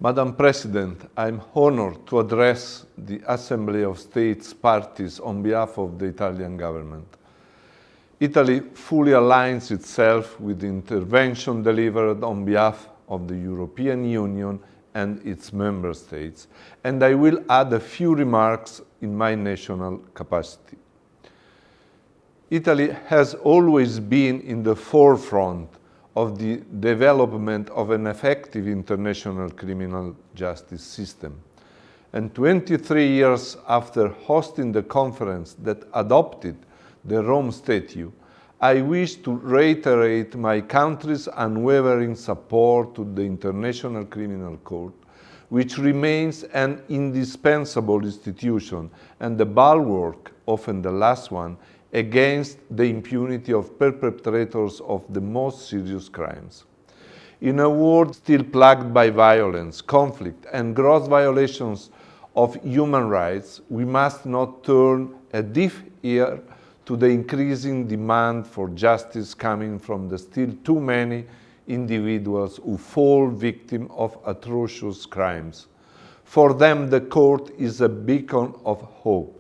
Madam President, I'm honored to address the Assembly of States Parties on behalf of the Italian government. Italy fully aligns itself with the intervention delivered on behalf of the European Union and its member states, and I will add a few remarks in my national capacity. Italy has always been in the forefront of the development of an effective international criminal justice system. And 23 years after hosting the conference that adopted the Rome Statute, I wish to reiterate my country's unwavering support to the International Criminal Court, which remains an indispensable institution and the bulwark, often the last one, against the impunity of perpetrators of the most serious crimes. In a world still plagued by violence, conflict, and gross violations of human rights, we must not turn a deaf ear to the increasing demand for justice coming from the still too many individuals who fall victim of atrocious crimes. For them, the court is a beacon of hope.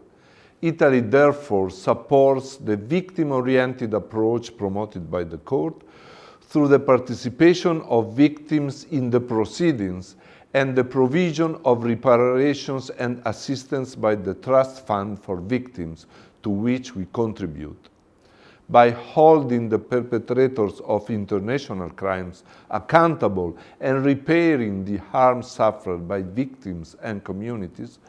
Italy therefore supports the victim-oriented approach promoted by the court through the participation of victims in the proceedings and the provision of reparations and assistance by the Trust Fund for Victims, to which we contribute. By holding the perpetrators of international crimes accountable and repairing the harm suffered by victims and communities,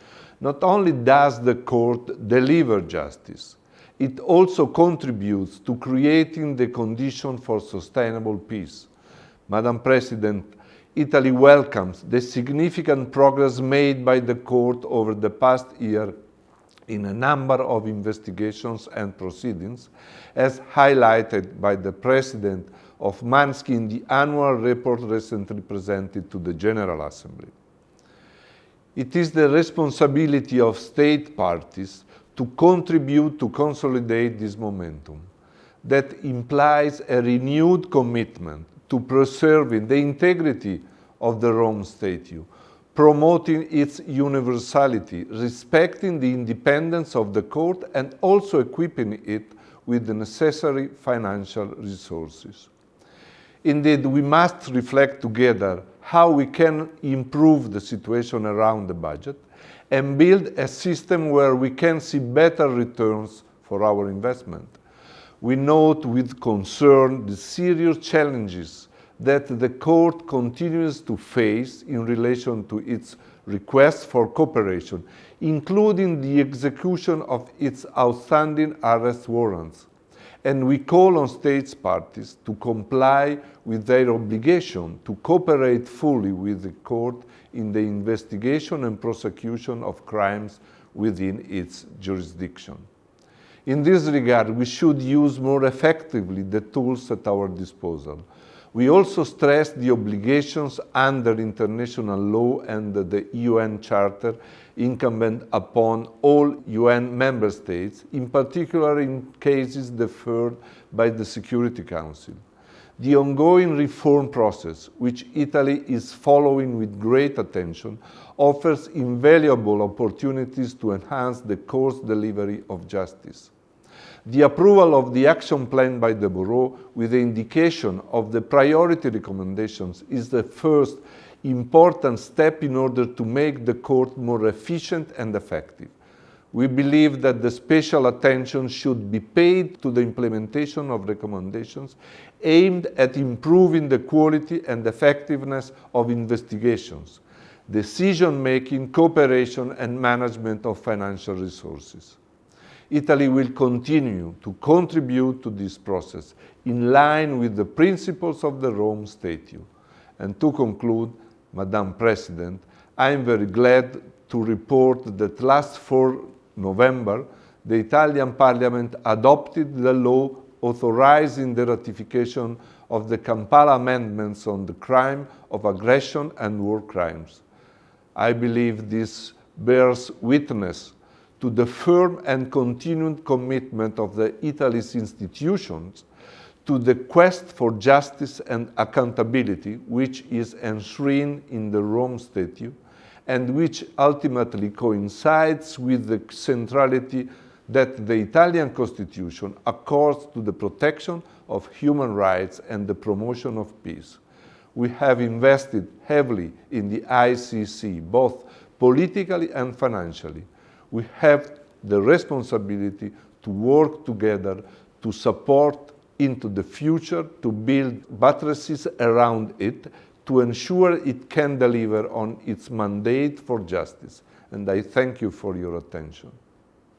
not only does the court deliver justice, it also contributes to creating the condition for sustainable peace. Madam President, Italy welcomes the significant progress made by the court over the past year in a number of investigations and proceedings, as highlighted by the President of Mansky in the annual report recently presented to the General Assembly. It is the responsibility of state parties to contribute to consolidate this momentum. That implies a renewed commitment to preserving the integrity of the Rome Statute, promoting its universality, respecting the independence of the court, and also equipping it with the necessary financial resources. Indeed, we must reflect together how we can improve the situation around the budget and build a system where we can see better returns for our investment. We note with concern the serious challenges that the court continues to face in relation to its requests for cooperation, including the execution of its outstanding arrest warrants. And we call on states parties to comply with their obligation to cooperate fully with the court in the investigation and prosecution of crimes within its jurisdiction. In this regard, we should use more effectively the tools at our disposal. We also stress the obligations under international law and the UN Charter incumbent upon all UN member states, in particular in cases deferred by the Security Council. The ongoing reform process, which Italy is following with great attention, offers invaluable opportunities to enhance the court's delivery of justice. The approval of the action plan by the Bureau with the indication of the priority recommendations is the first important step in order to make the court more efficient and effective. We believe that the special attention should be paid to the implementation of recommendations aimed at improving the quality and effectiveness of investigations, decision-making, cooperation, and management of financial resources. Italy will continue to contribute to this process in line with the principles of the Rome Statute. And to conclude, Madam President, I am very glad to report that last November, the Italian Parliament adopted the law authorizing the ratification of the Kampala Amendments on the crime of aggression and war crimes. I believe this bears witness to the firm and continued commitment of Italy's institutions to the quest for justice and accountability, which is enshrined in the Rome Statute, and which ultimately coincides with the centrality that the Italian Constitution accords to the protection of human rights and the promotion of peace. We have invested heavily in the ICC, both politically and financially. We have the responsibility to work together to support into the future, to build buttresses around it, to ensure it can deliver on its mandate for justice. And I thank you for your attention.